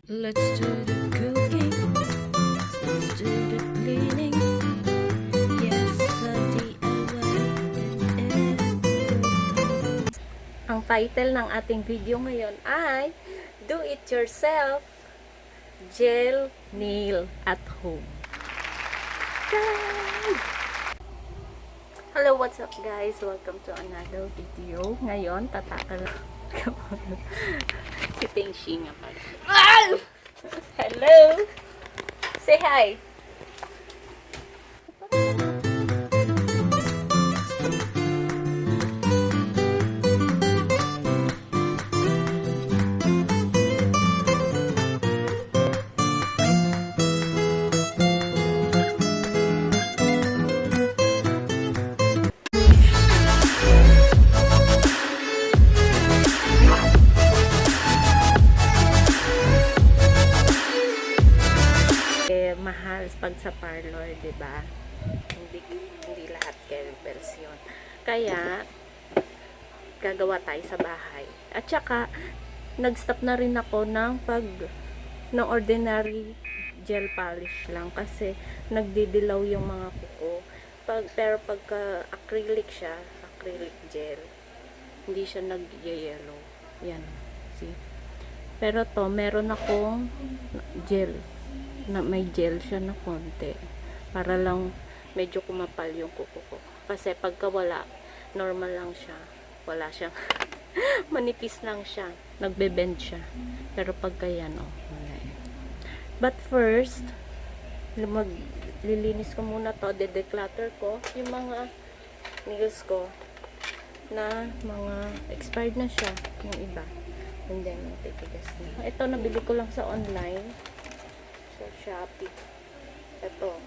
Let's do the cooking. Let's do the cleaning. Yes, a DIY and everything. Ang title ng ating video ngayon ay Do It Yourself Gel Nail at Home. Yay! Hello, what's up guys? Welcome to another video. Ngayon, tatakal si Thansk nga pala. Hello! Say hi! Mahal pag sa parlor, 'di ba? Hindi lahat version. Kaya gagawa tayo sa bahay. At saka nag-stop na rin ako ng ordinary gel polish lang kasi nagdidilaw yung mga kuko. Pero pagka acrylic siya, acrylic gel, hindi siya nag-yellow. Yan. See? Pero to, meron akong gel na may gel siya na konti para lang medyo kumapal yung kuko ko kasi pagka wala, normal lang siya, wala siyang manipis lang siya, nagbe-bend siya. Pero pagka yan, wala. But first, lilinis ko muna to, de-declutter ko yung mga nails ko na mga expired na siya, yung iba, and then titigas na. Ito nabili ko lang sa online sa Shopee. Ito.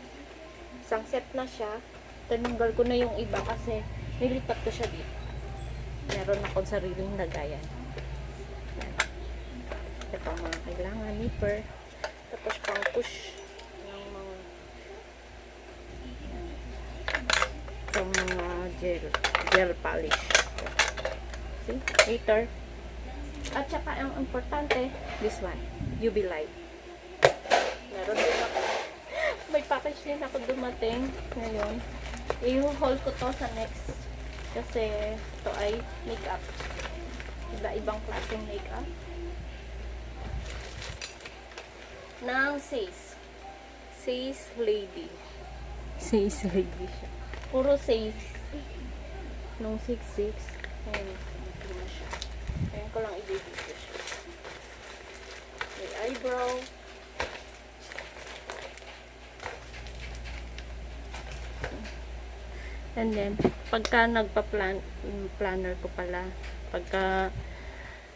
Isang set na siya. Tinanggal ko na yung iba kasi nilipat ko siya dito. Meron akong sariling lagayan. Yan. Ito ang mga kailangan. Nipper. Tapos pang push ng mga itong mga gel polish. See? Later. At saka ang importante, this one. UV light. Meron din ako. May package din ako dumating ngayon. I-haul ko to sa next. Kasi ito ay makeup. Iba-ibang klaseng makeup. Ng Says. Says Lady. Says Lady siya. Puro Says. Nung 6'6". Ayan. Ito na siya. Ayan ko lang i-video siya. May eyebrow. And then, pagka planner ko pala, pagka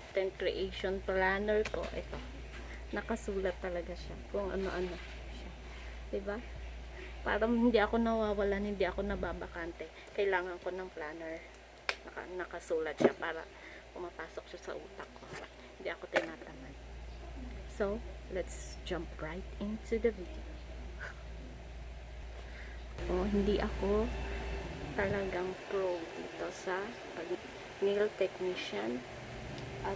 content creation planner ko, ito, nakasulat talaga siya, kung ano-ano siya. Diba? Para hindi ako nawawalan, hindi ako nababakante. Kailangan ko ng planner. Nakasulat siya para pumapasok siya sa utak ko. Hindi ako tinatamad. So, let's jump right into the video. Hindi ako talagang pro dito sa nail technician at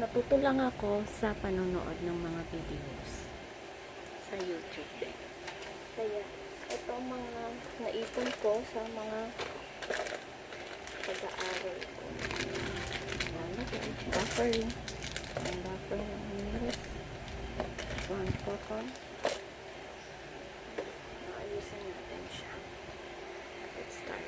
natuto lang ako sa panonood ng mga videos sa YouTube din. Kaya ito mga naipon ko sa mga pag-aaral ko. Buffering. Ang buffer ng nails. One cotton. Naayusin natin siya. Let's start.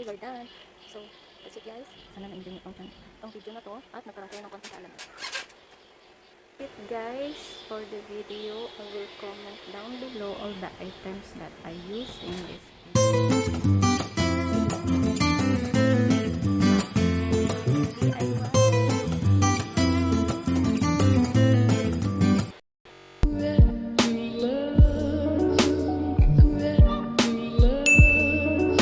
we're done. So, that's it guys. Sana na-enjoy niyo tong video na to at nagkaroon kayo ng konting kaalaman. It guys, for the video, I will comment down below all the items that I use in this video.